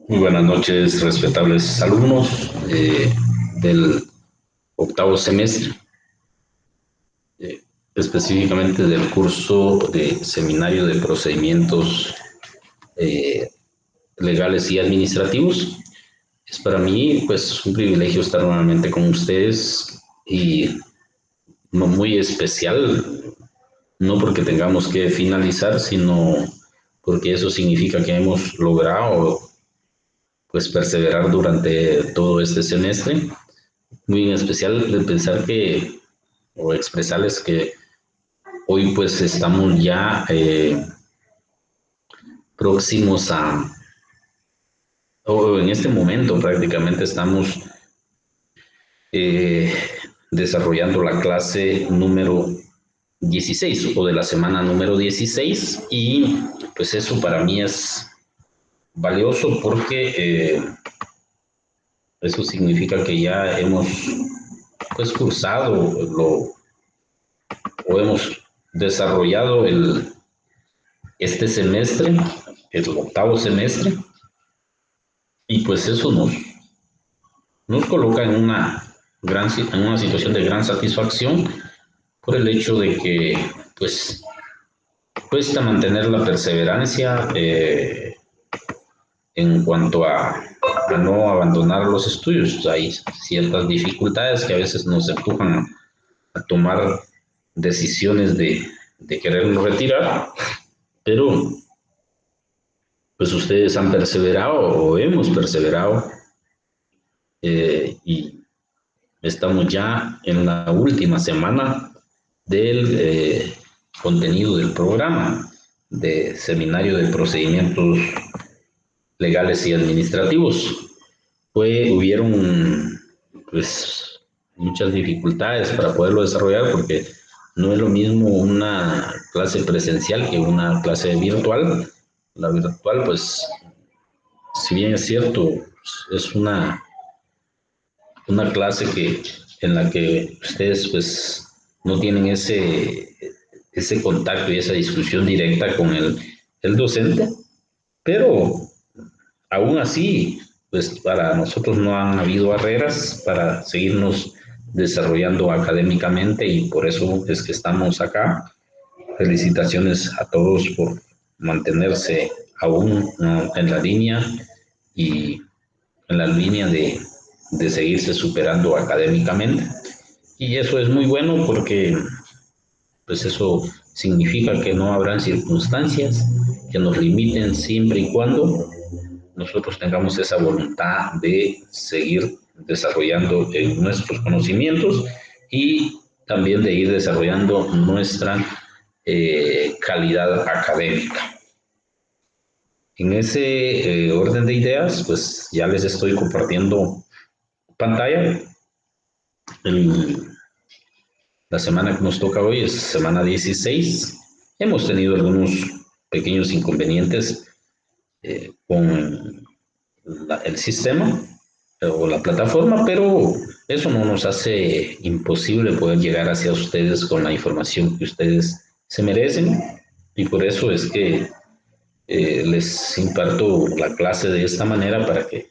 Muy buenas noches, respetables alumnos del octavo semestre, eh, específicamente del curso de Seminario de Procedimientos eh, Legales y Administrativos. Es para mí, pues, un privilegio estar nuevamente con ustedes y no muy especial, no porque tengamos que finalizar, sino porque eso significa que hemos logrado, pues, perseverar durante todo este semestre. Muy en especial de pensar que, o expresarles que hoy pues estamos ya próximos a, o en este momento prácticamente estamos eh, desarrollando la clase número 16 o de la semana número 16 y pues eso para mí es valioso porque eso significa que ya hemos pues cursado o hemos desarrollado este semestre, el octavo semestre, y pues eso nos coloca en una situación de gran satisfacción por el hecho de que pues cuesta mantener la perseverancia en cuanto a no abandonar los estudios. Hay ciertas dificultades que a veces nos empujan a tomar decisiones de querernos retirar, pero pues ustedes han perseverado o hemos perseverado y estamos ya en la última semana del contenido del programa de Seminario de Procedimientos Legales y Administrativos. Hubieron pues muchas dificultades para poderlo desarrollar porque no es lo mismo una clase presencial que una clase virtual. La virtual, pues, si bien es cierto, es una clase en la que ustedes pues no tienen ese contacto y esa discusión directa con el docente, pero aún así, pues para nosotros no han habido barreras para seguirnos desarrollando académicamente y por eso es que estamos acá. Felicitaciones a todos por mantenerse aún en la línea y en la línea de seguirse superando académicamente. Y eso es muy bueno porque pues eso significa que no habrán circunstancias que nos limiten siempre y cuando nosotros tengamos esa voluntad de seguir desarrollando nuestros conocimientos y también de ir desarrollando nuestra calidad académica. En ese orden de ideas, pues ya les estoy compartiendo pantalla. El, la semana que nos toca hoy es semana 16. Hemos tenido algunos pequeños inconvenientes con el sistema o la plataforma, pero eso no nos hace imposible poder llegar hacia ustedes con la información que ustedes se merecen y por eso es que les imparto la clase de esta manera para que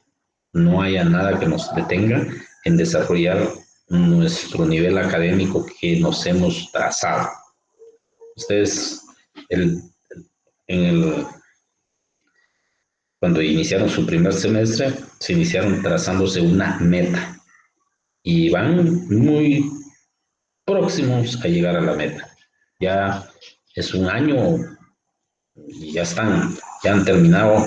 no haya nada que nos detenga en desarrollar nuestro nivel académico que nos hemos trazado. Ustedes el, en el, cuando iniciaron su primer semestre se iniciaron trazándose una meta y van muy próximos a llegar a la meta. Ya es un año y ya han terminado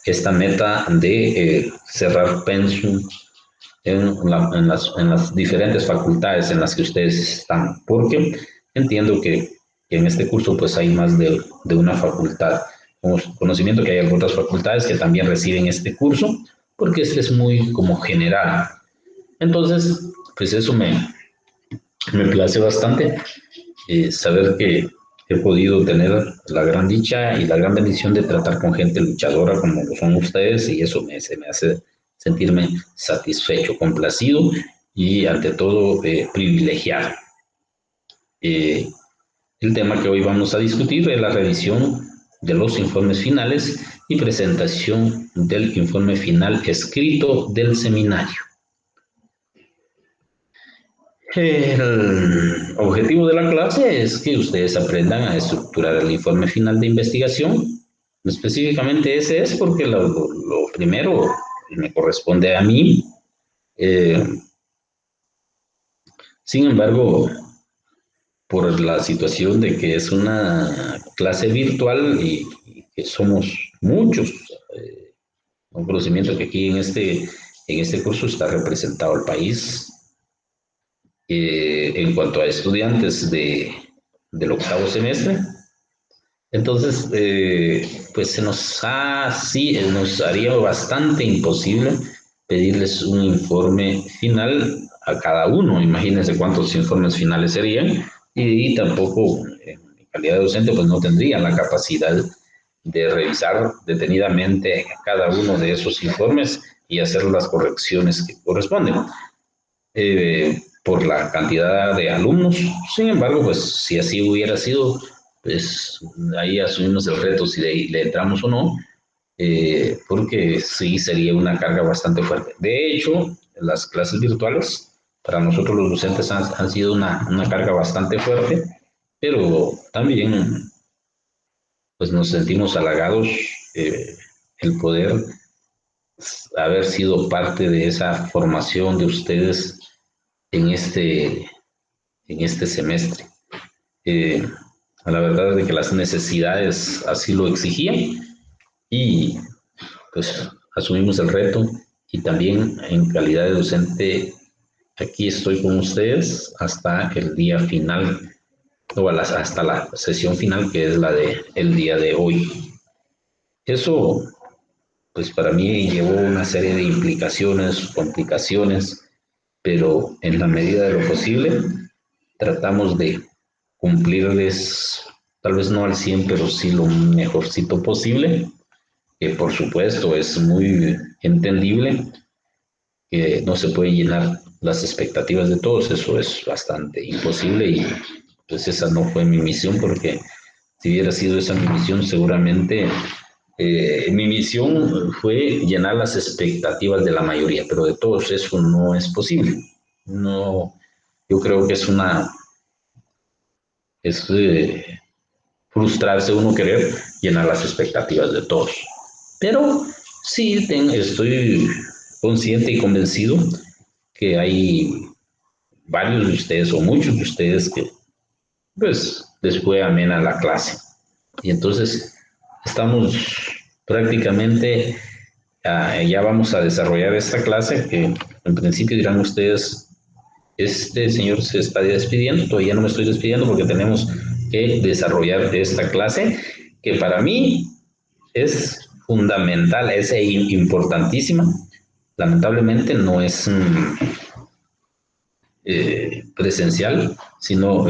esta meta de cerrar pensum en las diferentes facultades en las que ustedes están, porque entiendo que en este curso pues hay más de una facultad. Con conocimiento que hay otras facultades que también reciben este curso, porque este es muy como general. Entonces, pues eso me place bastante saber que he podido tener la gran dicha y la gran bendición de tratar con gente luchadora como lo son ustedes y eso se me hace sentirme satisfecho, complacido y ante todo privilegiado. Eh, el tema que hoy vamos a discutir es la revisión de los informes finales y presentación del informe final escrito del seminario. El objetivo de la clase es que ustedes aprendan a estructurar el informe final de investigación. Específicamente ese es porque lo primero me corresponde a mí. Sin embargo, por la situación de que es una clase virtual y que somos muchos, un conocimiento que aquí en este curso está representado el país. En cuanto a estudiantes del octavo semestre, entonces, pues sí, nos haría bastante imposible pedirles un informe final a cada uno. Imagínense cuántos informes finales serían y tampoco, en mi calidad de docente, pues no tendría la capacidad de revisar detenidamente cada uno de esos informes y hacer las correcciones que corresponden. Por la cantidad de alumnos. Sin embargo, pues si así hubiera sido, pues ahí asumimos el reto si le entramos o no, porque sí sería una carga bastante fuerte. De hecho, las clases virtuales para nosotros los docentes han sido una carga bastante fuerte, pero también pues nos sentimos halagados el poder haber sido parte de esa formación de ustedes en este semestre. La verdad es de que las necesidades así lo exigían y pues asumimos el reto y también en calidad de docente aquí estoy con ustedes hasta el día final o hasta la sesión final que es la de el día de hoy. Eso pues para mí llevó una serie de implicaciones, complicaciones, pero en la medida de lo posible tratamos de cumplirles, tal vez no al 100, pero sí lo mejorcito posible, que por supuesto es muy entendible que no se pueden llenar las expectativas de todos, eso es bastante imposible y pues esa no fue mi misión, porque si hubiera sido esa mi misión, seguramente mi misión fue llenar las expectativas de la mayoría, pero de todos eso no es posible. No, yo creo que es frustrarse uno querer llenar las expectativas de todos. Pero sí estoy consciente y convencido que hay varios de ustedes o muchos de ustedes que pues les fue amena la clase. Y entonces estamos prácticamente, ya vamos a desarrollar esta clase que en principio dirán ustedes, este señor se está despidiendo, todavía no me estoy despidiendo porque tenemos que desarrollar esta clase que para mí es fundamental, es importantísima. Lamentablemente no es presencial, sino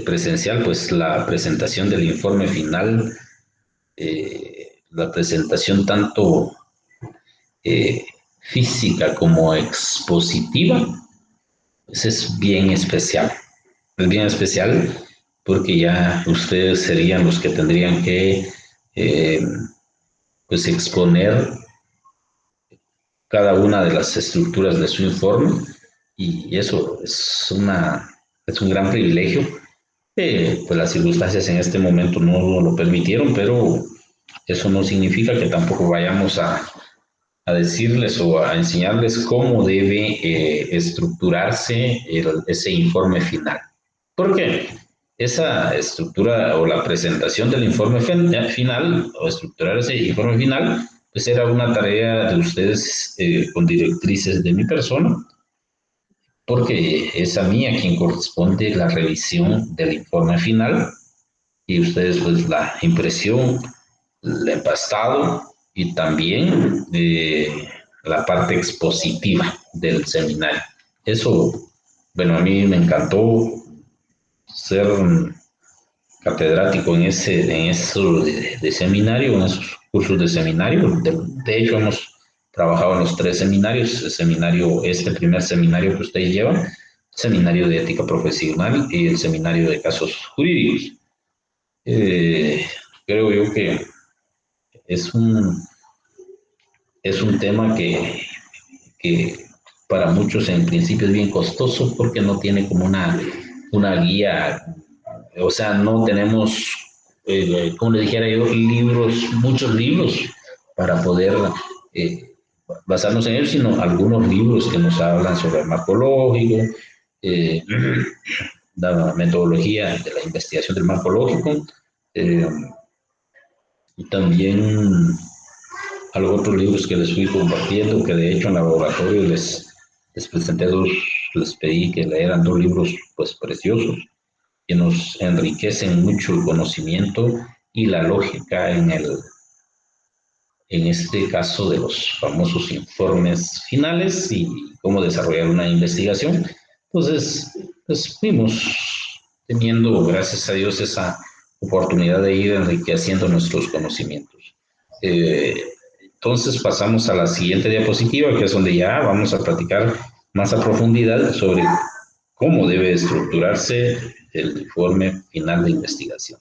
presencial, pues la presentación del informe final, la presentación tanto física como expositiva, pues es bien especial. Es bien especial porque ya ustedes serían los que tendrían que pues exponer cada una de las estructuras de su informe y eso es un gran privilegio. Pues las circunstancias en este momento no lo permitieron, pero eso no significa que tampoco vayamos a decirles o a enseñarles cómo debe estructurarse ese informe final. Porque esa estructura o la presentación del informe final o estructurar ese informe final, pues era una tarea de ustedes con directrices de mi persona, porque es a mí a quien corresponde la revisión del informe final y ustedes pues la impresión, el empastado y también la parte expositiva del seminario. Eso, bueno, a mí me encantó ser catedrático en eso de seminario, en esos cursos de seminario. De hecho, hemos trabajado en los 3 seminarios, este primer seminario que ustedes llevan, seminario de ética profesional y el seminario de casos jurídicos. Eh, Creo yo que es es un tema que para muchos en principio es bien costoso porque no tiene como una guía, o sea, no tenemos, como le dijera yo, muchos libros para poder eh, basarnos en ellos, sino algunos libros que nos hablan sobre el marco lógico, eh, la metodología de la investigación del marco lógico, eh, y también a los otros libros que les fui compartiendo, que de hecho en el laboratorio les presenté les pedí que leyeran dos libros pues preciosos, que nos enriquecen mucho el conocimiento y la lógica en este caso de los famosos informes finales y cómo desarrollar una investigación. Entonces, pues fuimos teniendo, gracias a Dios, esa oportunidad de ir enriqueciendo nuestros conocimientos. Eh, entonces pasamos a la siguiente diapositiva, que es donde ya vamos a platicar más a profundidad sobre cómo debe estructurarse el informe final de investigación.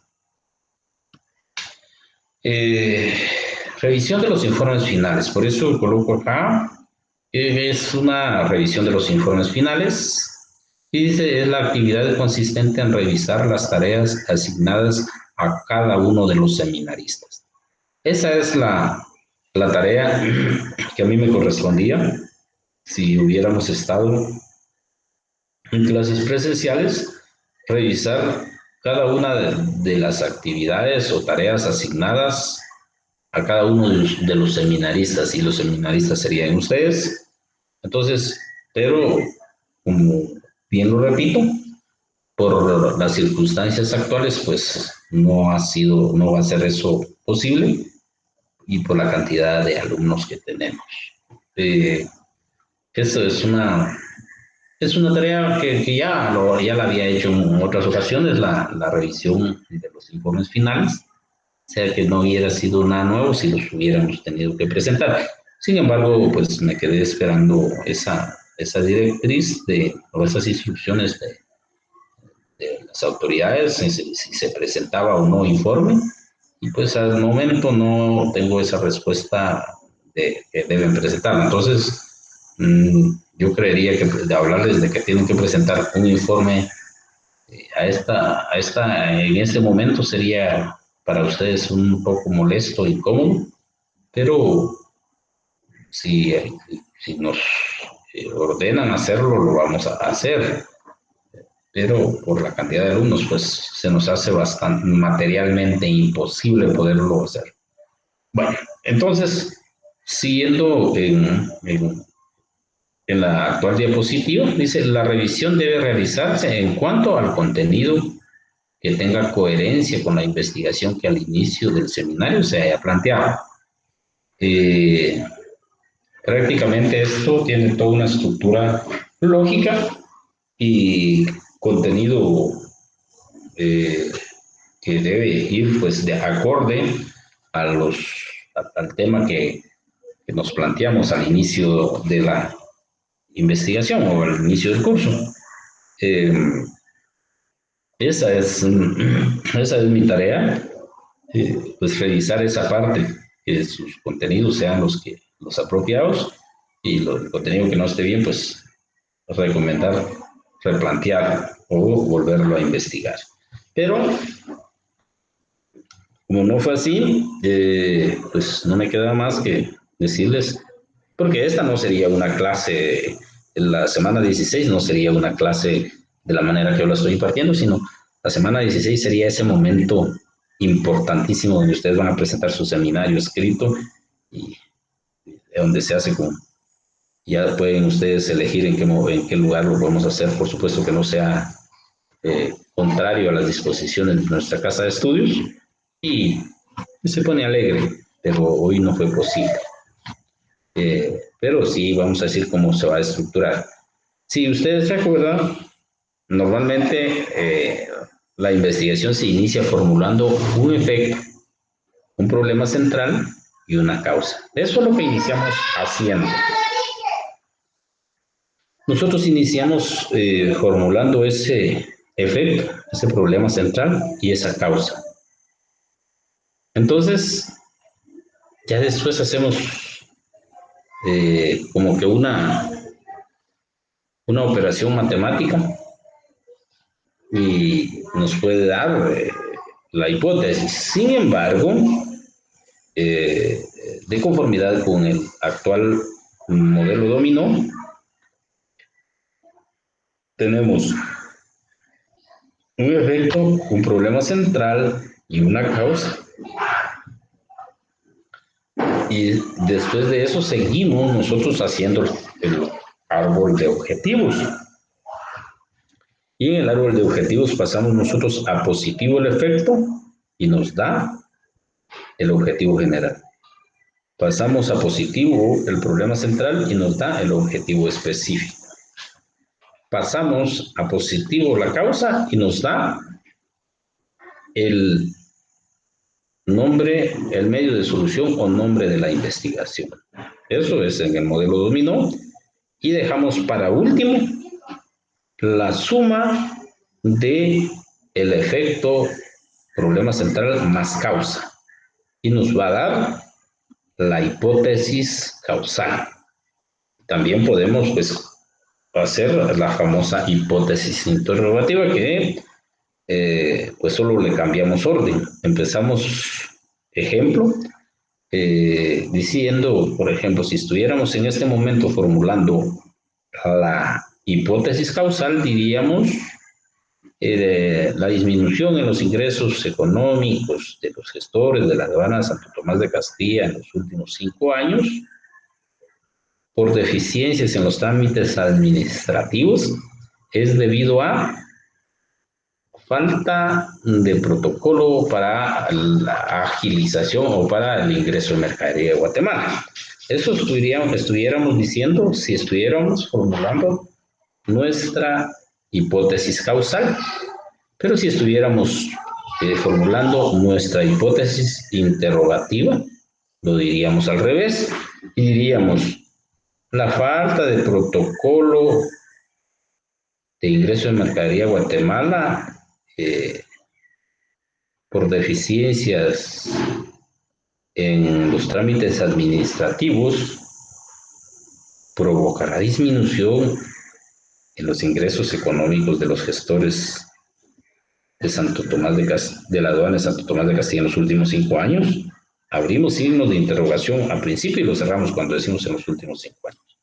Eh, Revisión de los informes finales. Por eso coloco acá, es una revisión de los informes finales. Y dice, es la actividad consistente en revisar las tareas asignadas a cada uno de los seminaristas. Esa es la tarea que a mí me correspondía si hubiéramos estado en clases presenciales, revisar cada una de las actividades o tareas asignadas a cada uno de los seminaristas, y los seminaristas serían ustedes. Entonces, pero como bien lo repito, por las circunstancias actuales, pues no va a ser eso posible, y por la cantidad de alumnos que tenemos. Eh, Esto es una tarea que ya la había hecho en otras ocasiones, la revisión de los informes finales, o sea que no hubiera sido nada nuevo si los hubiéramos tenido que presentar. Sin embargo, pues me quedé esperando esa directriz o esas instrucciones de las autoridades, si se presentaba o no informe, y pues al momento no tengo esa respuesta de que deben presentar. Entonces, yo creería que de hablarles de que tienen que presentar un informe en este momento sería para ustedes un poco molesto, incómodo, pero si, si nos ordenan hacerlo, lo vamos a hacer, pero por la cantidad de alumnos, pues se nos hace bastante materialmente imposible poderlo hacer. Bueno, entonces, siguiendo en la actual diapositiva, dice, la revisión debe realizarse en cuanto al contenido que tenga coherencia con la investigación que al inicio del seminario se haya planteado. Eh, Prácticamente esto tiene toda una estructura lógica y contenido eh, que debe ir pues de acorde a al tema que nos planteamos al inicio de la investigación o al inicio del curso. Eh, esa, es, esa es mi tarea, pues revisar esa parte, que sus contenidos sean los apropiados, y el contenido que no esté bien, pues recomendar replantear o volverlo a investigar. Pero como no fue así, pues no me queda más que decirles, porque esta no sería una clase, la semana 16 no sería una clase de la manera que yo la estoy impartiendo, sino la semana 16 sería ese momento importantísimo donde ustedes van a presentar su seminario escrito, y donde se hace con, ya pueden ustedes elegir en qué lugar lo podemos hacer, por supuesto que no sea contrario a las disposiciones de nuestra casa de estudios, y se pone alegre, pero hoy no fue posible. Pero sí, vamos a decir cómo se va a estructurar. Si ustedes recuerdan, normalmente la investigación se inicia formulando un efecto, un problema central y una causa. Eso es lo que iniciamos haciendo. Nosotros iniciamos formulando ese efecto, ese problema central y esa causa. Entonces, ya después hacemos como que una operación matemática y nos puede dar la hipótesis. Sin embargo, eh, de conformidad con el actual modelo dominó, tenemos un efecto, un problema central y una causa. Y después de eso seguimos nosotros haciendo el árbol de objetivos. Y en el árbol de objetivos pasamos nosotros a positivo el efecto y nos da el objetivo general. Pasamos a positivo el problema central y nos da el objetivo específico. Pasamos a positivo la causa y nos da el nombre, el medio de solución o nombre de la investigación. Eso es en el modelo dominó. Y dejamos para último la suma de el efecto problema central más causa. Y nos va a dar la hipótesis causal. También podemos pues, hacer la famosa hipótesis interrogativa que pues solo le cambiamos orden. Empezamos, ejemplo, diciendo, por ejemplo, si estuviéramos en este momento formulando la hipótesis causal, diríamos la disminución en los ingresos económicos de los gestores de la aduana de Santo Tomás de Castilla en los últimos 5 años por deficiencias en los trámites administrativos es debido a falta de protocolo para la agilización o para el ingreso de mercadería de Guatemala. Eso estuviéramos diciendo si estuviéramos formulando nuestra hipótesis causal, pero si estuviéramos formulando nuestra hipótesis interrogativa, lo diríamos al revés y diríamos la falta de protocolo de ingreso de mercadería a Guatemala por deficiencias en los trámites administrativos provocará disminución en los ingresos económicos de los gestores de Santo Tomás de la aduana de Santo Tomás de Castilla en los últimos 5 años. Abrimos signos de interrogación al principio y lo cerramos cuando decimos en los últimos 5 años.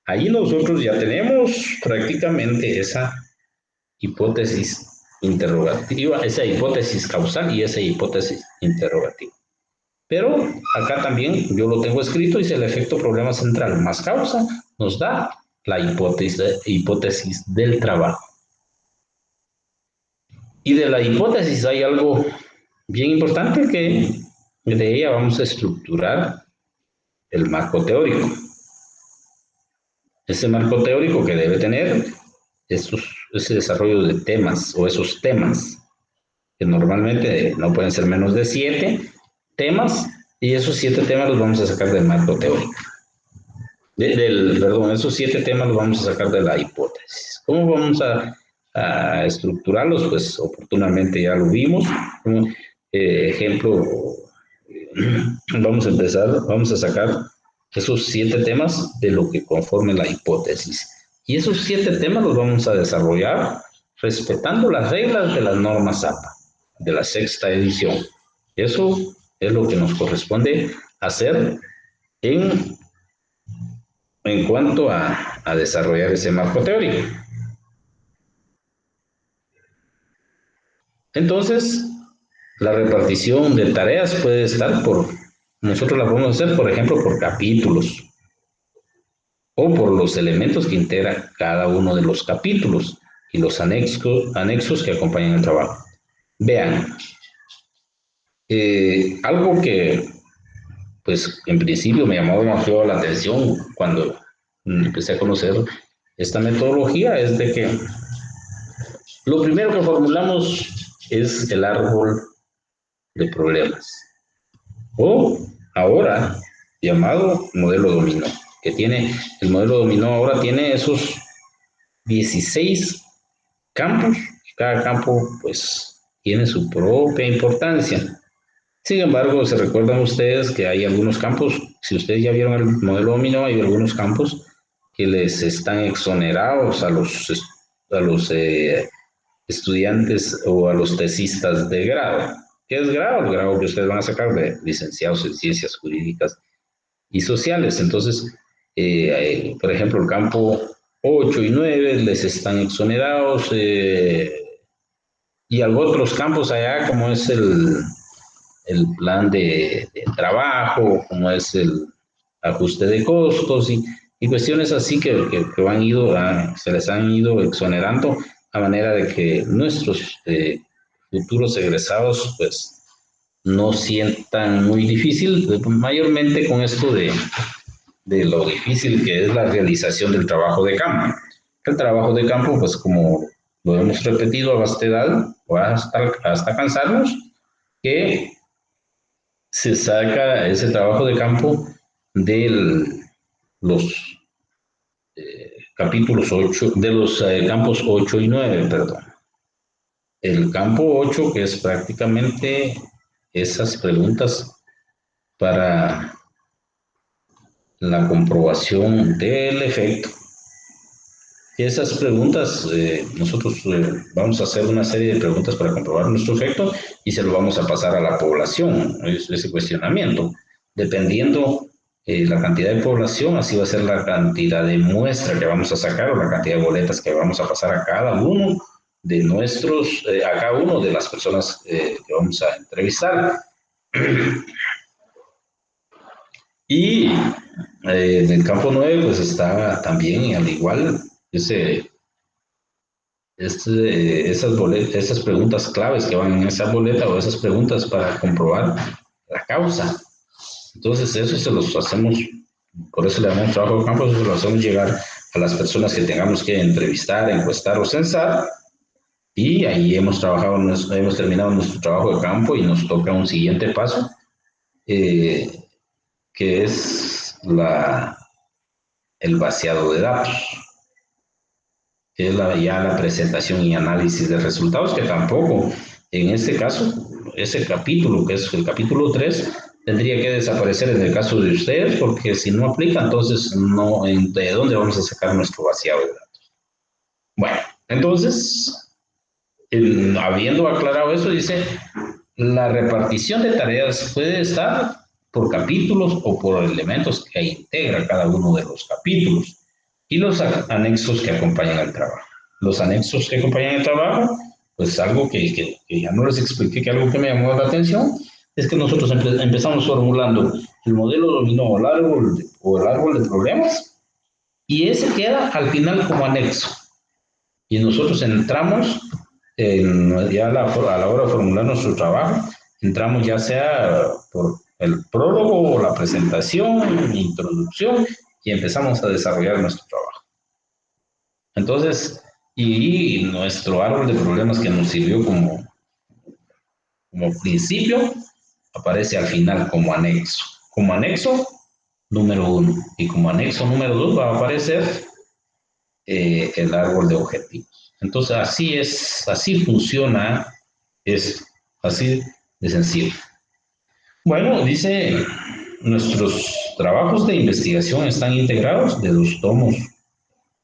Ahí nosotros ya tenemos prácticamente esa hipótesis interrogativa, esa hipótesis causal y esa hipótesis interrogativa. Pero acá también yo lo tengo escrito, dice el efecto problema central más causa nos da la hipótesis del trabajo. Y de la hipótesis hay algo bien importante que de ella vamos a estructurar el marco teórico. Ese marco teórico que debe tener ese desarrollo de temas o esos temas que normalmente no pueden ser menos de 7 temas y esos 7 temas los vamos a sacar del marco teórico. Perdón, esos 7 temas los vamos a sacar de la hipótesis. ¿Cómo vamos a estructurarlos? Pues oportunamente ya lo vimos. Ejemplo, vamos a sacar esos 7 temas de lo que conforme la hipótesis. Y esos 7 temas los vamos a desarrollar respetando las reglas de las normas APA, de la 6ª edición. Eso es lo que nos corresponde hacer en cuanto a desarrollar ese marco teórico. Entonces, la repartición de tareas puede estar nosotros la podemos hacer, por ejemplo, por capítulos o por los elementos que integra cada uno de los capítulos y los anexos que acompañan el trabajo. Vean, algo que, pues, en principio me llamó demasiado la atención cuando empecé a conocer esta metodología es de que lo primero que formulamos es el árbol de problemas, o ahora llamado modelo dominó, que tiene, el modelo dominó ahora tiene esos 16 campos, y cada campo pues tiene su propia importancia. Sin embargo, se recuerdan ustedes que hay algunos campos, si ustedes ya vieron el modelo dominó, hay algunos campos que les están exonerados a los estudiantes o a los tesistas de grado. ¿Qué es grado? El grado que ustedes van a sacar de licenciados en ciencias jurídicas y sociales. Entonces, por ejemplo, el campo 8 y 9 les están exonerados, y otros campos allá, como es el plan de trabajo, como es el ajuste de costos y cuestiones así que se les han ido exonerando a manera de que nuestros futuros egresados pues no sientan muy difícil, mayormente con esto de lo difícil que es la realización del trabajo de campo. El trabajo de campo, pues como lo hemos repetido a bastedad, o hasta cansarnos, que se saca ese trabajo de campo de los capítulos 8 de los campos 8 y 9, perdón. El campo 8, que es prácticamente esas preguntas para la comprobación del efecto. Esas preguntas, nosotros vamos a hacer una serie de preguntas para comprobar nuestro efecto y se lo vamos a pasar a la población, ese cuestionamiento. Dependiendo la cantidad de población, así va a ser la cantidad de muestra que vamos a sacar o la cantidad de boletas que vamos a pasar a cada uno de a cada uno de las personas que vamos a entrevistar. Y en el campo 9, pues está también al igual ese esas preguntas claves que van en esa boleta o esas preguntas para comprobar la causa. Entonces, eso se los hacemos, por eso le damos trabajo de campo, eso se lo hacemos llegar a las personas que tengamos que entrevistar, encuestar o censar. Y ahí hemos terminado nuestro trabajo de campo y nos toca un siguiente paso, eh, que es el vaciado de datos, que es ya la presentación y análisis de resultados, que tampoco, en este caso, ese capítulo, que es el capítulo 3 tendría que desaparecer en el caso de ustedes, porque si no aplica, entonces no, ¿de dónde vamos a sacar nuestro vaciado de datos? Bueno, entonces, habiendo aclarado eso, dice, la repartición de tareas puede estar por capítulos o por elementos que integra cada uno de los capítulos y los anexos que acompañan al trabajo. Los anexos que acompañan el trabajo, pues algo que ya no les expliqué, que algo que me llamó la atención, es que nosotros empezamos formulando el modelo dominó o el árbol de problemas, y ese queda al final como anexo. Y nosotros entramos, ya a la hora de formular nuestro trabajo, entramos ya sea por el prólogo o la presentación, introducción, y empezamos a desarrollar nuestro trabajo. Entonces, y nuestro árbol de problemas que nos sirvió como principio, aparece al final como anexo. Como anexo número 1. Y como anexo número 2 va a aparecer el árbol de objetivos. Entonces, así funciona, es así de sencillo. Bueno, dice, nuestros trabajos de investigación están integrados de 2 tomos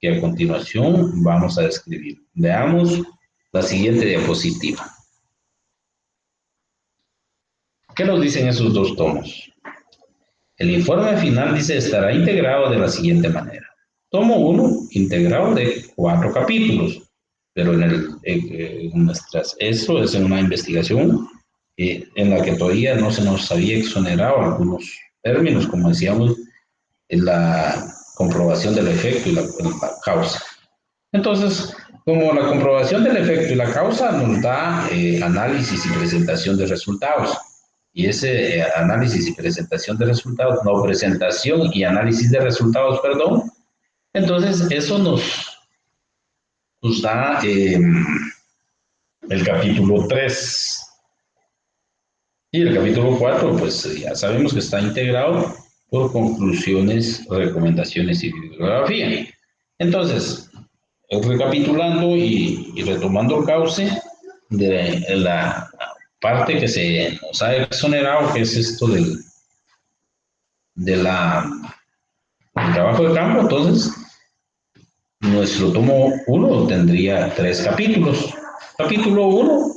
que a continuación vamos a describir. Veamos la siguiente diapositiva. ¿Qué nos dicen esos 2 tomos? El informe final dice estará integrado de la siguiente manera. Tomo 1, integrado de 4 capítulos, pero eso es en una investigación en la que todavía no se nos había exonerado algunos términos, como decíamos, en la comprobación del efecto y la causa. Entonces, como la comprobación del efecto y la causa nos da análisis y presentación de resultados, y ese análisis y presentación de resultados, no, presentación y análisis de resultados, perdón, entonces eso nos da el capítulo 3. Y el capítulo 4, pues ya sabemos que está integrado por conclusiones, recomendaciones y bibliografía. Entonces, recapitulando y retomando el cauce de parte que se nos ha exonerado, que es esto de del trabajo de campo. Entonces, nuestro tomo uno tendría 3 capítulos. Capítulo uno,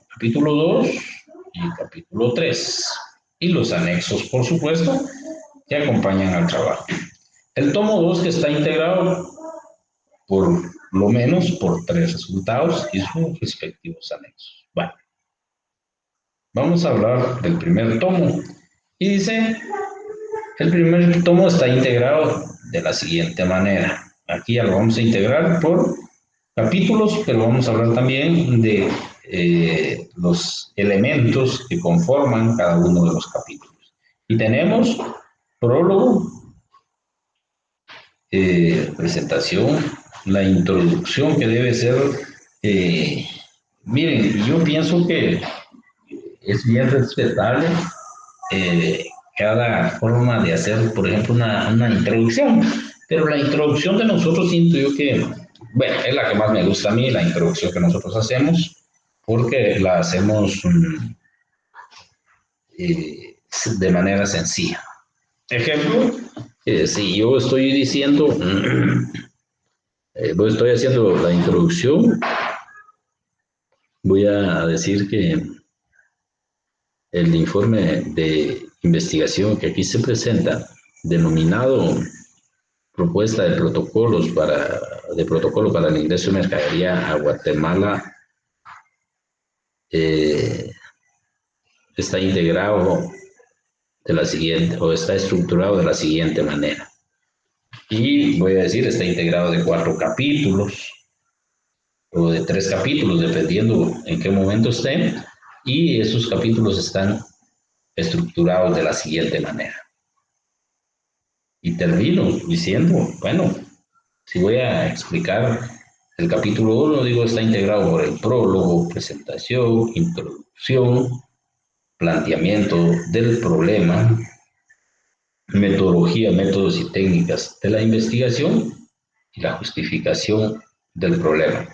capítulo 2 y capítulo 3. Y los anexos, por supuesto, que acompañan al trabajo. El tomo 2 que está integrado por lo menos por 3 resultados y sus respectivos anexos. Bueno, vamos a hablar del primer tomo. Y dice, el primer tomo está integrado de la siguiente manera. Aquí ya lo vamos a integrar por capítulos, pero vamos a hablar también de los elementos que conforman cada uno de los capítulos. Y tenemos prólogo, presentación, la introducción que debe ser, eh, miren, yo pienso que es bien respetable eh, cada forma de hacer, por ejemplo, una introducción, pero la introducción de nosotros siento yo que, bueno, es la que más me gusta a mí, la introducción que nosotros hacemos, porque la hacemos de manera sencilla. Ejemplo, si yo estoy diciendo, estoy haciendo la introducción, voy a decir que el informe de investigación que aquí se presenta, denominado propuesta de protocolo para el ingreso de mercadería a Guatemala, eh, está integrado de la siguiente, o está estructurado de la siguiente manera. Y voy a decir, está integrado de 4 capítulos, o de 3 capítulos, dependiendo en qué momento estén, y esos capítulos están estructurados de la siguiente manera. Y termino diciendo, bueno, si voy a explicar el capítulo 1, digo, está integrado por el prólogo, presentación, introducción, planteamiento del problema, metodología, métodos y técnicas de la investigación y la justificación del problema.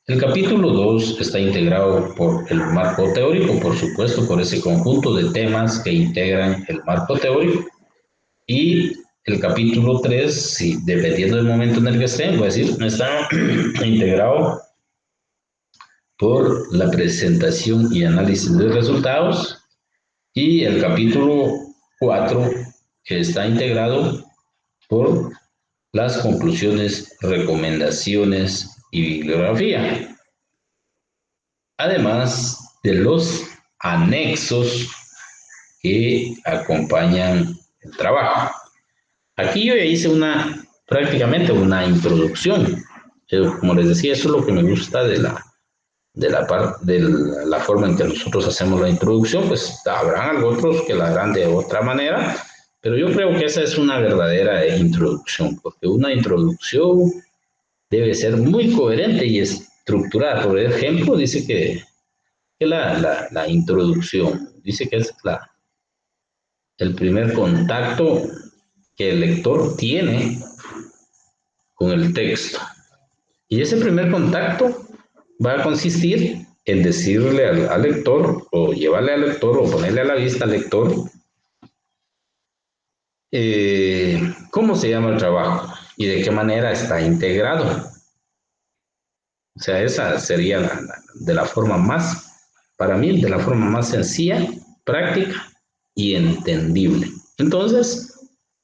El capítulo 2 está integrado por el marco teórico, por supuesto, por ese conjunto de temas que integran el marco teórico. Y el capítulo 3, si, dependiendo del momento en el que estén, voy a decir, está integrado por la presentación y análisis de resultados. Y el capítulo 4, que está integrado por las conclusiones, recomendaciones y bibliografía. Además de los anexos que acompañan el trabajo. Aquí yo ya hice prácticamente una introducción. Como les decía, eso es lo que me gusta de la forma en que nosotros hacemos la introducción. Pues habrán otros que la harán de otra manera, pero yo creo que esa es una verdadera introducción, porque una introducción debe ser muy coherente y estructurada. Por ejemplo, dice que la introducción, dice que es el primer contacto que el lector tiene con el texto. Y ese primer contacto va a consistir en decirle al lector, o llevarle al lector, o ponerle a la vista al lector, cómo se llama el trabajo y de qué manera está integrado. O sea, esa sería de la forma más, para mí, de la forma más sencilla, práctica y entendible. Entonces,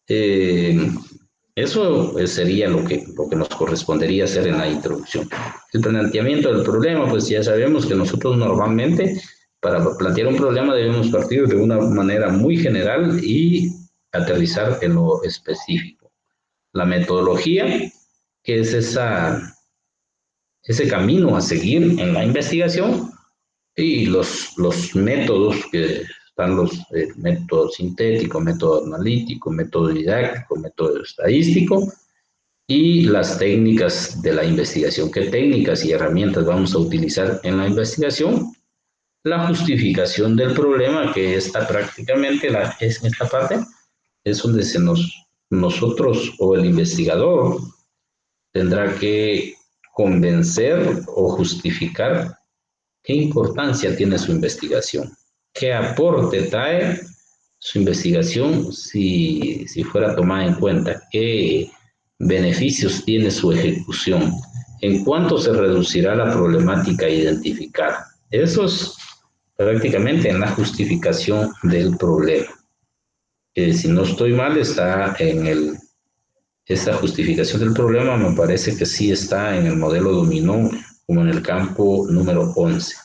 eso sería lo que nos correspondería hacer en la introducción. El planteamiento del problema, pues ya sabemos que nosotros normalmente para plantear un problema debemos partir de una manera muy general y aterrizar en lo específico. La metodología, que es ese camino a seguir en la investigación, y los métodos que están los método sintético, método analítico, método didáctico, método estadístico y las técnicas de la investigación. ¿Qué técnicas y herramientas vamos a utilizar en la investigación? La justificación del problema, que está prácticamente es en esta parte, es donde nosotros o el investigador tendrá que convencer o justificar ¿Qué importancia tiene su investigación? ¿Qué aporte trae su investigación si fuera tomada en cuenta? ¿Qué beneficios tiene su ejecución? ¿En cuánto se reducirá la problemática identificada? Eso es prácticamente en la justificación del problema. Si no estoy mal, está en esta justificación del problema, me parece que sí está en el modelo dominó, como en el campo número 11.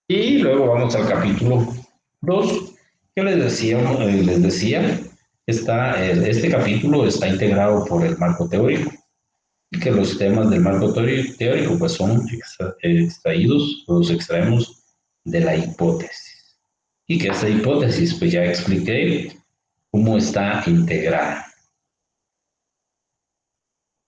Y luego vamos al capítulo 2, que les decía este capítulo está integrado por el marco teórico, y que los temas del marco teórico pues son extraídos, los extraemos de la hipótesis. Y que esa hipótesis, pues ya expliqué cómo está integrada.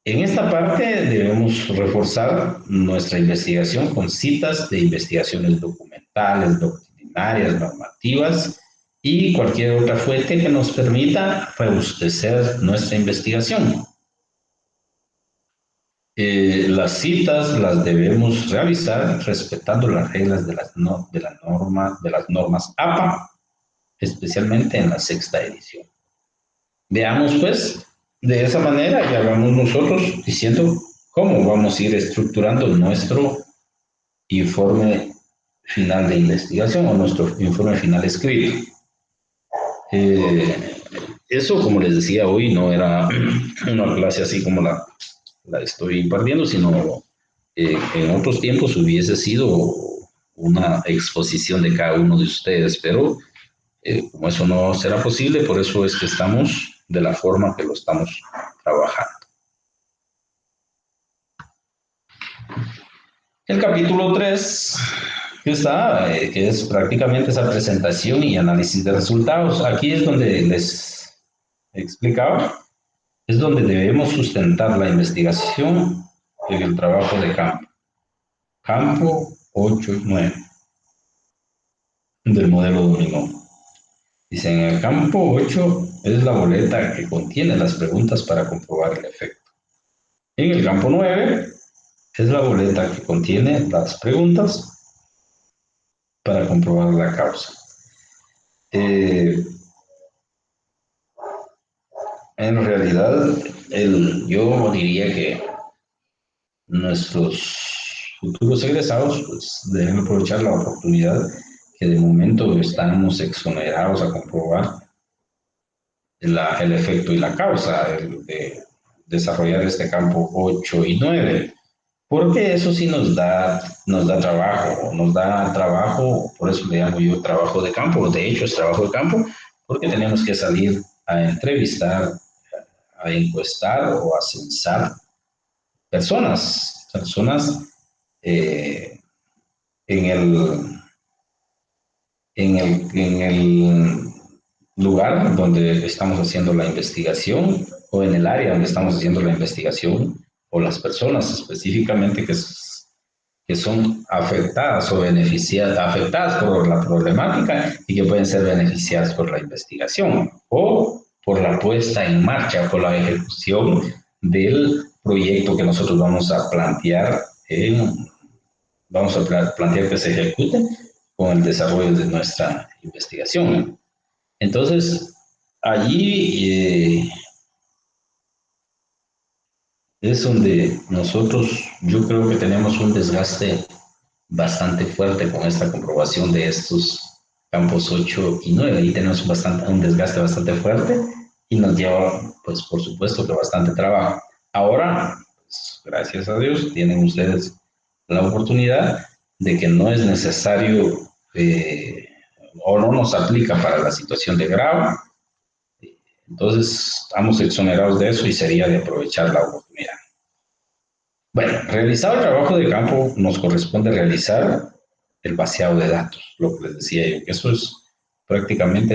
En esta parte debemos reforzar nuestra investigación con citas de investigaciones documentales, doctrinarias, normativas y cualquier otra fuente que nos permita robustecer nuestra investigación. Las citas las debemos realizar respetando las reglas de las normas APA, especialmente en la sexta edición. Veamos, pues, de esa manera ya vamos nosotros diciendo cómo vamos a ir estructurando nuestro informe final de investigación o nuestro informe final escrito. Eso, como les decía hoy, no era una clase así como la estoy impartiendo, sino en otros tiempos hubiese sido una exposición de cada uno de ustedes, pero como eso no será posible, por eso es que estamos de la forma que lo estamos trabajando. El capítulo 3 que es prácticamente esa presentación y análisis de resultados. Aquí es donde les explicaba, es donde debemos sustentar la investigación en el trabajo de campo. Campo 8 y 9 del modelo dominó. Dice, en el campo 8 es la boleta que contiene las preguntas para comprobar el efecto. En el campo 9 es la boleta que contiene las preguntas para comprobar la causa. En realidad, yo diría que nuestros futuros egresados pues, deben aprovechar la oportunidad que de momento estamos exonerados a comprobar el efecto y la causa de desarrollar este campo 8 y 9, porque eso sí nos da trabajo, por eso le llamo yo trabajo de campo, de hecho es trabajo de campo, porque tenemos que salir a entrevistar, a encuestar o a censar personas eh, en el lugar donde estamos haciendo la investigación o en el área donde estamos haciendo la investigación o las personas específicamente que son afectadas o afectadas por la problemática y que pueden ser beneficiadas por la investigación o por la puesta en marcha, por la ejecución del proyecto que nosotros vamos a plantear que se ejecute con el desarrollo de nuestra investigación. Entonces, allí es donde yo creo que tenemos un desgaste bastante fuerte con esta comprobación de estos campos 8 y 9. Ahí tenemos un desgaste bastante fuerte y nos lleva, pues, por supuesto que bastante trabajo. Ahora, pues, gracias a Dios, tienen ustedes la oportunidad de que no es necesario o no nos aplica para la situación de grado. Entonces, estamos exonerados de eso y sería de aprovechar la oportunidad. Bueno, realizado el trabajo de campo, nos corresponde realizar el vaciado de datos, lo que les decía yo, que eso es prácticamente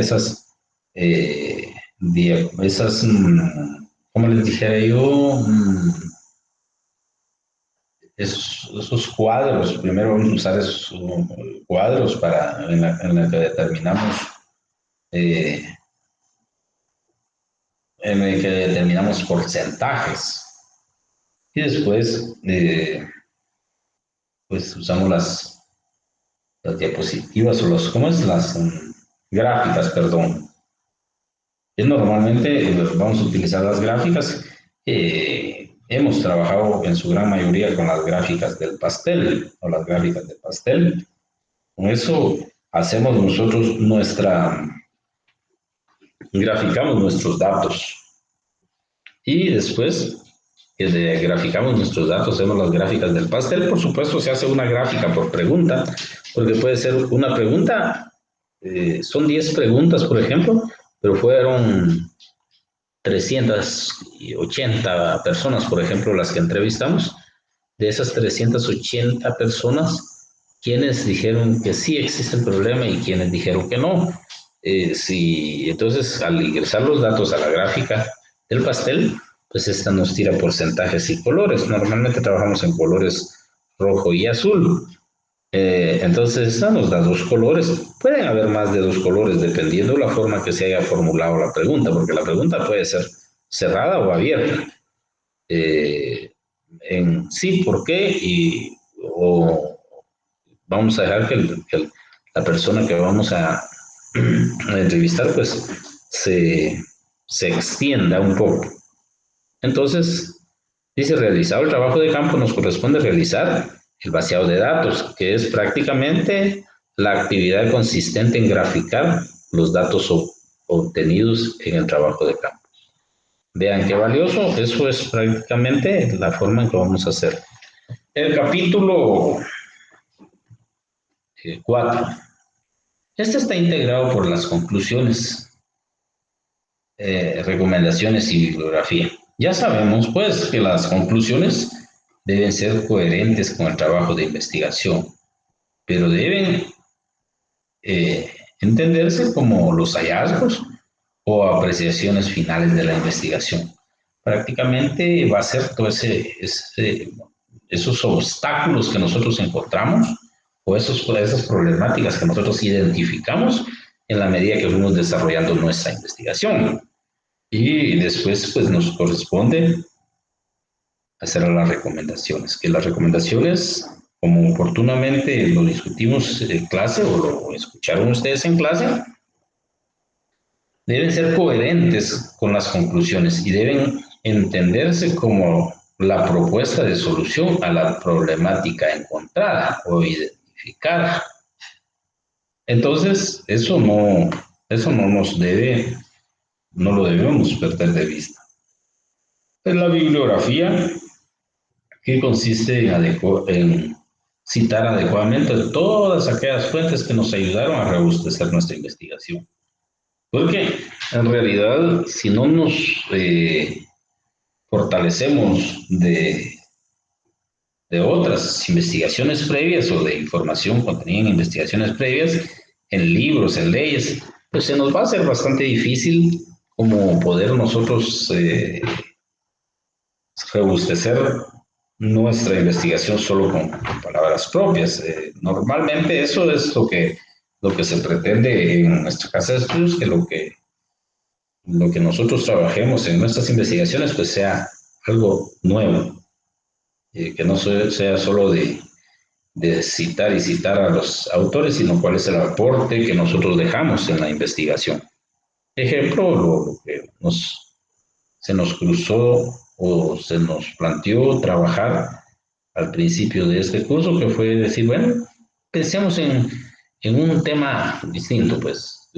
¿cómo les dijera yo? Esos cuadros, primero vamos a usar esos cuadros en la que eh, determinamos porcentajes. Y después pues usamos las diapositivas o ¿cómo es? Las gráficas, perdón. Y normalmente vamos a utilizar las gráficas. Hemos trabajado en su gran mayoría con las gráficas del pastel o las gráficas de pastel. Con eso hacemos nosotros graficamos nuestros datos y después que graficamos nuestros datos, hacemos las gráficas del pastel. Por supuesto, se hace una gráfica por pregunta, porque puede ser una pregunta, son 10 preguntas, por ejemplo, pero fueron 380 personas, por ejemplo, las que entrevistamos. De esas 380 personas, quienes dijeron que sí existe el problema y quienes dijeron que no. Sí, entonces, al ingresar los datos a la gráfica del pastel, pues esta nos tira porcentajes y colores. Normalmente trabajamos en colores rojo y azul. Entonces, esta nos da dos colores. Pueden haber más de dos colores dependiendo de la forma que se haya formulado la pregunta, porque la pregunta puede ser cerrada o abierta. En sí, por qué, o vamos a dejar que la persona que vamos a entrevistar pues se extienda un poco. Entonces, dice, realizado el trabajo de campo, nos corresponde realizar el vaciado de datos, que es prácticamente la actividad consistente en graficar los datos obtenidos en el trabajo de campo. Vean qué valioso, eso es prácticamente la forma en que vamos a hacer. El capítulo 4. Este está integrado por las conclusiones, recomendaciones y bibliografía. Ya sabemos, pues, que las conclusiones deben ser coherentes con el trabajo de investigación, pero deben entenderse como los hallazgos o apreciaciones finales de la investigación. Prácticamente va a ser todo esos obstáculos que nosotros encontramos o esas problemáticas que nosotros identificamos en la medida que fuimos desarrollando nuestra investigación. Y después, pues, nos corresponde hacer las recomendaciones, que las recomendaciones, como oportunamente lo discutimos en clase o lo escucharon ustedes en clase, deben ser coherentes con las conclusiones y deben entenderse como la propuesta de solución a la problemática encontrada o identificada. Entonces, eso no nos debe, no lo debemos perder de vista. Es la bibliografía que consiste en citar adecuadamente todas aquellas fuentes que nos ayudaron a robustecer nuestra investigación. Porque en realidad, si no nos fortalecemos de otras investigaciones previas o de información contenida en investigaciones previas, en libros, en leyes, pues se nos va a hacer bastante difícil como poder nosotros robustecer nuestra investigación solo con palabras propias. Normalmente eso es lo que se pretende en nuestra casa de estudios, que lo que nosotros trabajemos en nuestras investigaciones pues sea algo nuevo, que no sea solo de citar y citar a los autores, sino cuál es el aporte que nosotros dejamos en la investigación. Ejemplo, lo que se nos cruzó o se nos planteó trabajar al principio de este curso, que fue decir, bueno, pensemos en un tema distinto, pues,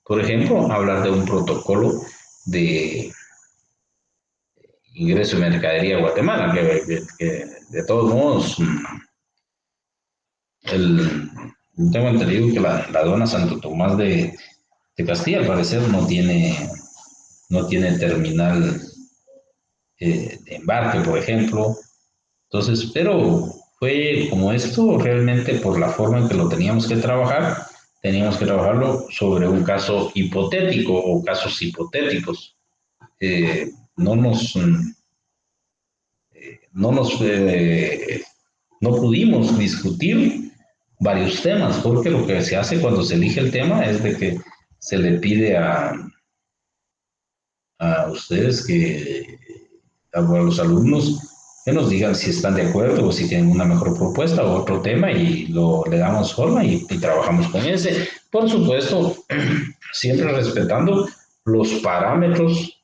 por ejemplo, hablar de un protocolo de ingreso de mercadería a Guatemala, que de todos modos, tengo entendido que la aduana Santo Tomás de Castilla, al parecer, no tiene terminal de embarque, por ejemplo. Entonces, pero fue como esto realmente por la forma en que lo teníamos que trabajar, teníamos que trabajarlo sobre un caso hipotético o casos hipotéticos. Eh, no nos, no nos, no pudimos discutir varios temas, porque lo que se hace cuando se elige el tema es de que se le pide a ustedes a los alumnos que nos digan si están de acuerdo o si tienen una mejor propuesta o otro tema y le damos forma y trabajamos con ese. Por supuesto, siempre respetando los parámetros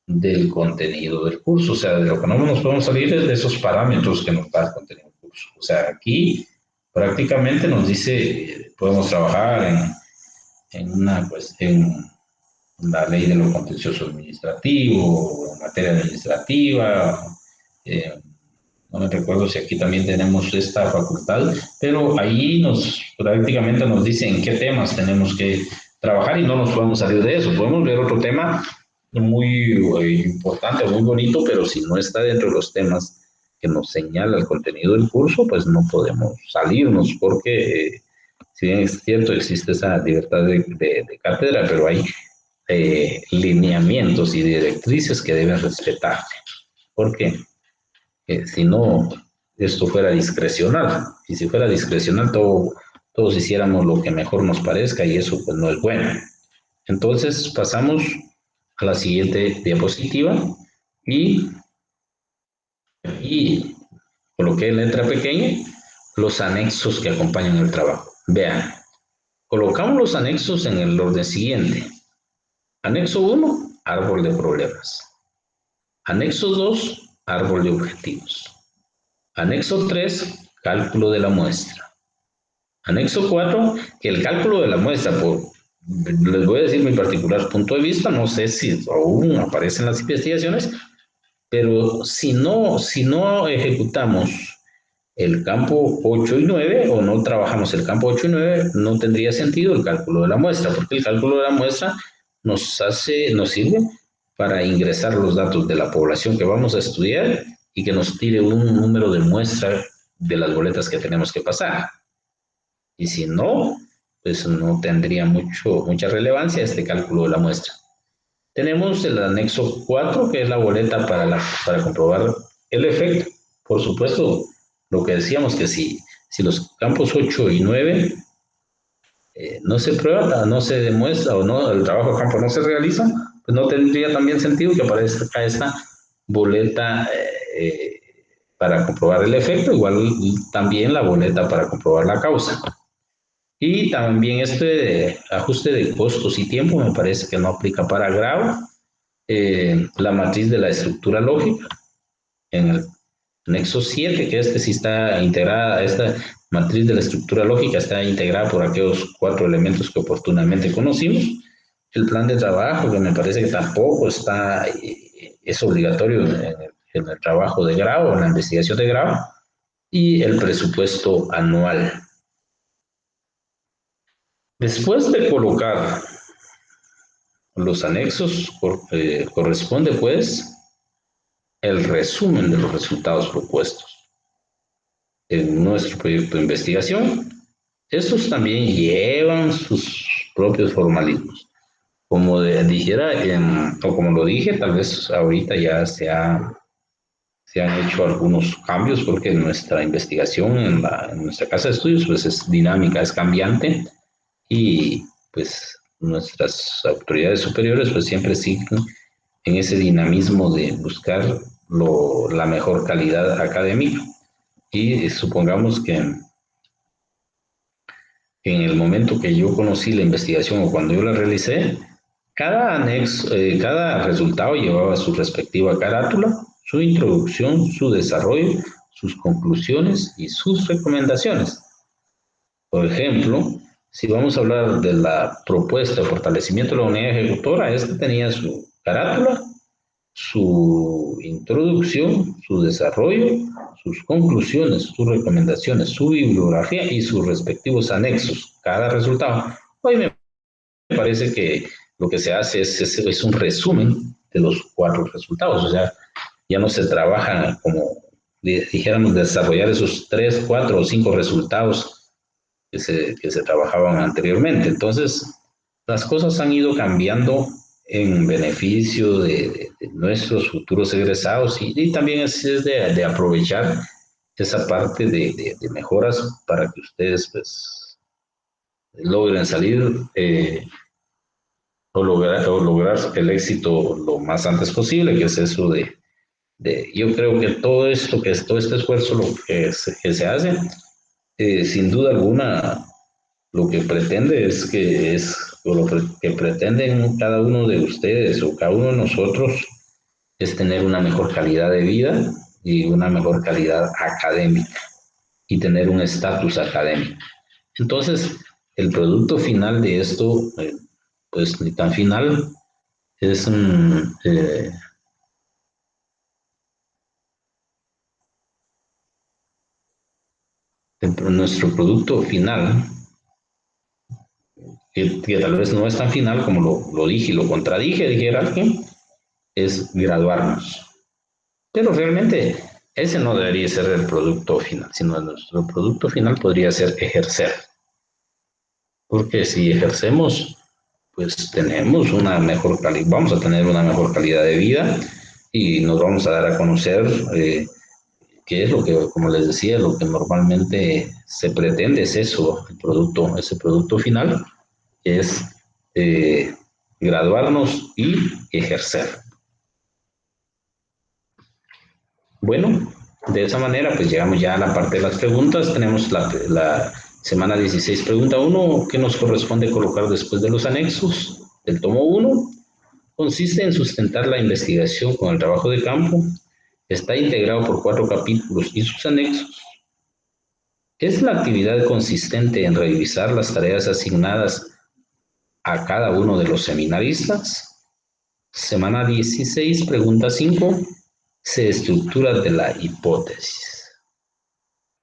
del contenido del curso, o sea, de lo que no nos podemos salir es de esos parámetros que nos da el contenido del curso. O sea, aquí prácticamente nos dice, podemos trabajar en la ley de lo contencioso administrativo, materia administrativa, eh, no me recuerdo si aquí también tenemos esta facultad, pero ahí prácticamente nos dice en qué temas tenemos que trabajar y no nos podemos salir de eso. Podemos ver otro tema muy importante, muy bonito, pero si no está dentro de los temas que nos señala el contenido del curso, pues no podemos salirnos porque, si bien es cierto, existe esa libertad de cátedra, pero hay lineamientos y directrices que deben respetarse. ¿Por qué? Si no, esto fuera discrecional. Y si fuera discrecional, todos hiciéramos lo que mejor nos parezca y eso pues no es bueno. Entonces pasamos a la siguiente diapositiva y, y coloqué en letra pequeña los anexos que acompañan el trabajo. Vean, colocamos los anexos en el orden siguiente. Anexo 1, árbol de problemas. Anexo 2, árbol de objetivos. Anexo 3, cálculo de la muestra. Anexo 4, que el cálculo de la muestra, les voy a decir mi particular punto de vista, no sé si aún aparecen las investigaciones, pero si no ejecutamos el campo 8 y 9 o no trabajamos el campo 8 y 9, no tendría sentido el cálculo de la muestra, porque el cálculo de la muestra nos sirve para ingresar los datos de la población que vamos a estudiar y que nos tire un número de muestra de las boletas que tenemos que pasar. Y si no, pues no tendría mucha relevancia este cálculo de la muestra. Tenemos el anexo 4, que es la boleta para comprobar el efecto. Por supuesto, lo que decíamos que si los campos 8 y 9 no se prueba, no se demuestra o no, el trabajo de campo no se realiza, pues no tendría también sentido que aparezca esta boleta para comprobar el efecto, igual también la boleta para comprobar la causa. Y también este ajuste de costos y tiempo me parece que no aplica para grado. La matriz de la estructura lógica en el nexo 7, que sí está integrada, esta matriz de la estructura lógica está integrada por aquellos 4 elementos que oportunamente conocimos. El plan de trabajo, que me parece que tampoco es obligatorio en el trabajo de grado, en la investigación de grado, y el presupuesto anual. Después de colocar los anexos, corresponde pues el resumen de los resultados propuestos en nuestro proyecto de investigación. Estos también llevan sus propios formalismos. Como dijera, o como lo dije, tal vez ahorita ya se han hecho algunos cambios porque nuestra investigación en nuestra casa de estudios pues es dinámica, es cambiante y pues nuestras autoridades superiores pues siempre siguen en ese dinamismo de buscar la mejor calidad académica. Y supongamos que en el momento que yo conocí la investigación o cuando yo la realicé, cada anexo, cada resultado llevaba su respectiva carátula, su introducción, su desarrollo, sus conclusiones y sus recomendaciones. Por ejemplo, si vamos a hablar de la propuesta de fortalecimiento de la unidad ejecutora, esta tenía su carátula, su introducción, su desarrollo, sus conclusiones, sus recomendaciones, su bibliografía y sus respectivos anexos, cada resultado. Hoy me parece que lo que se hace es un resumen de los 4 resultados, o sea, ya no se trabaja como dijéramos desarrollar esos 3, 4 o 5 resultados que se trabajaban anteriormente. Entonces, las cosas han ido cambiando en beneficio de nuestros futuros egresados y también es de aprovechar esa parte de mejoras para que ustedes pues logren salir o lograr el éxito lo más antes posible, que es eso Yo creo que todo este esfuerzo que se hace, sin duda alguna, lo que pretende o que pretenden cada uno de ustedes o cada uno de nosotros es tener una mejor calidad de vida y una mejor calidad académica y tener un estatus académico. Entonces, el producto final de esto, pues ni tan final, es nuestro producto final, que tal vez no es tan final como lo dije y lo contradije, dijera alguien, es graduarnos. Pero realmente ese no debería ser el producto final, sino nuestro producto final podría ser ejercer. Porque si ejercemos, pues tenemos una mejor calidad, vamos a tener una mejor calidad de vida y nos vamos a dar a conocer qué es lo que, como les decía, lo que normalmente se pretende es eso, ese producto final, que es eh, graduarnos y ejercer. Bueno, de esa manera, pues llegamos ya a la parte de las preguntas. Tenemos la semana 16, pregunta uno, que nos corresponde colocar después de los anexos del tomo uno. Consiste en sustentar la investigación con el trabajo de campo. Está integrado por 4 capítulos y sus anexos. Es la actividad consistente en revisar las tareas asignadas a cada uno de los seminaristas. Semana 16, pregunta 5. Se estructura de la hipótesis.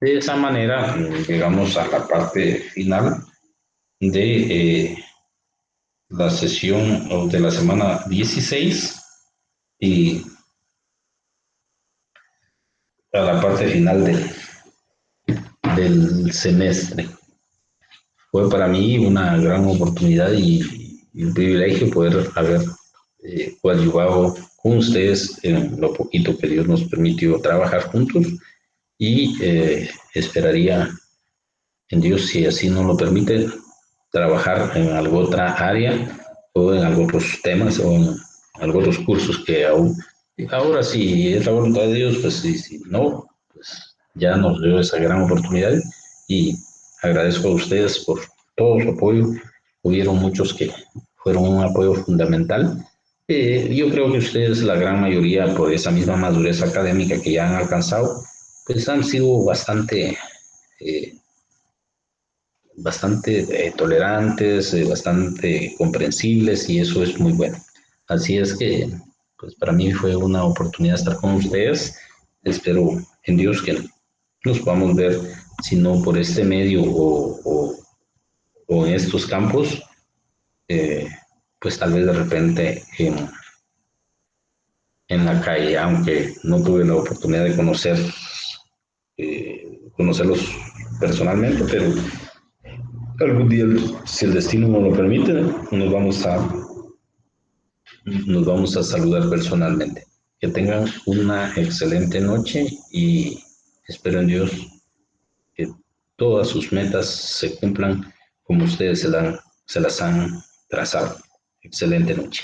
De esa manera, llegamos a la parte final de la sesión o de la semana 16 y a la parte final del semestre. Fue para mí una gran oportunidad y un privilegio poder haber coadyuvado con ustedes en lo poquito que Dios nos permitió trabajar juntos y esperaría en Dios, si así nos lo permite, trabajar en alguna otra área o en algunos otros temas o en algunos otros cursos que aún, ahora sí es la voluntad de Dios, pues sí, si no, pues ya nos dio esa gran oportunidad y agradezco a ustedes por todo su apoyo. Hubieron muchos que fueron un apoyo fundamental. Yo creo que ustedes, la gran mayoría, por esa misma madurez académica que ya han alcanzado, pues han sido eh, bastante tolerantes, bastante comprensibles y eso es muy bueno. Así es que, pues para mí fue una oportunidad estar con ustedes. Espero en Dios que nos podamos ver, si no por este medio o en estos campos, eh, pues tal vez de repente en la calle, aunque no tuve la oportunidad de conocerlos personalmente, pero algún día, si el destino nos lo permite, nos vamos a saludar personalmente. Que tengan una excelente noche y espero en Dios que todas sus metas se cumplan como ustedes se las han trazado. Excelente noche.